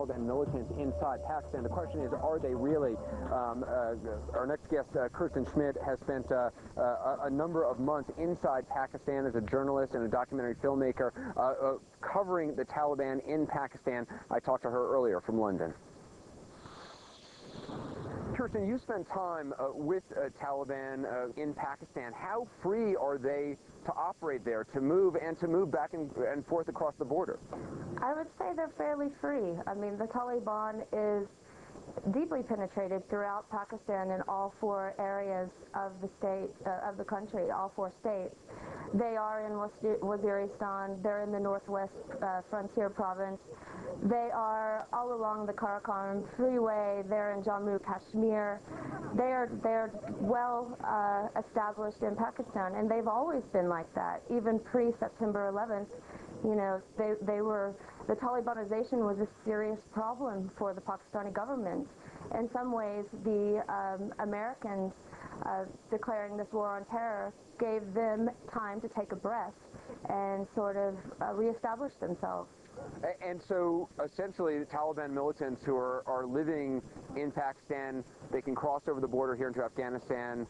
Taliban militants inside Pakistan. The question is, are they really? Our next guest, Kirsten Schmidt, has spent a number of months inside Pakistan as a journalist and a documentary filmmaker covering the Taliban in Pakistan. I talked to her earlier from London. Kirsten, you spent time with Taliban in Pakistan. How free are they to operate there, to move back and forth across the border? I would say they're fairly free. I mean, the Taliban is deeply penetrated throughout Pakistan in all four areas of the state, of the country, all four states. They are in Waziristan, they're in the northwest frontier province, they are all along the Karakoram Freeway, they're in Jammu Kashmir. They're well established in Pakistan, and they've always been like that. Even pre-September 11th, you know, the Talibanization was a serious problem for the Pakistani government. In some ways, the Americans declaring this war on terror gave them time to take a breath and sort of reestablish themselves. And so, essentially, the Taliban militants who are living in Pakistan, they can cross over the border here into Afghanistan,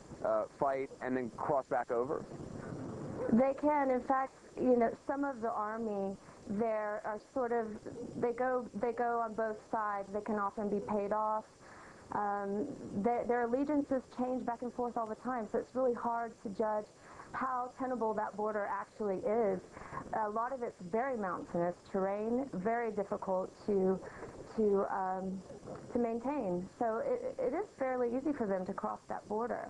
fight, and then cross back over? They can. In fact, you know, some of the army there are sort of, they go on both sides. They can often be paid off. Their allegiances change back and forth all the time, so it's really hard to judge how tenable that border actually is. A lot of it's very mountainous terrain, very difficult to maintain. So it is fairly easy for them to cross that border.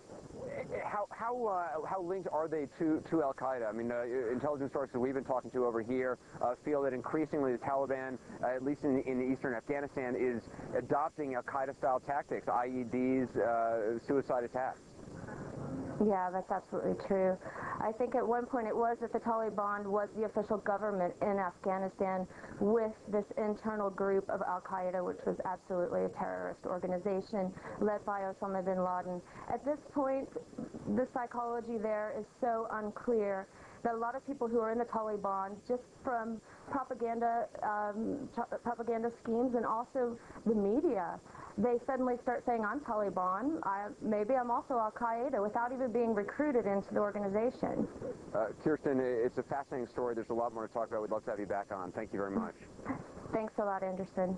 How linked are they to Al-Qaeda? I mean, intelligence sources we've been talking to over here feel that increasingly the Taliban, at least in eastern Afghanistan, is adopting Al-Qaeda-style tactics, IEDs, suicide attacks. Yeah, that's absolutely true. I think at one point it was that the Taliban was the official government in Afghanistan with this internal group of Al-Qaeda, which was absolutely a terrorist organization led by Osama bin Laden. At this point, the psychology there is so unclear that a lot of people who are in the Taliban, just from propaganda schemes and also the media, they suddenly start saying, I'm Taliban, maybe I'm also Al-Qaeda, without even being recruited into the organization. Kirsten, it's a fascinating story. There's a lot more to talk about. We'd love to have you back on. Thank you very much. Thanks a lot, Anderson.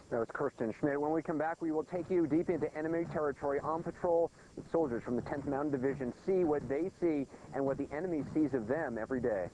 That was Kirsten Schmidt. When we come back, we will take you deep into enemy territory on patrol with soldiers from the 10th Mountain Division, see what they see and what the enemy sees of them every day.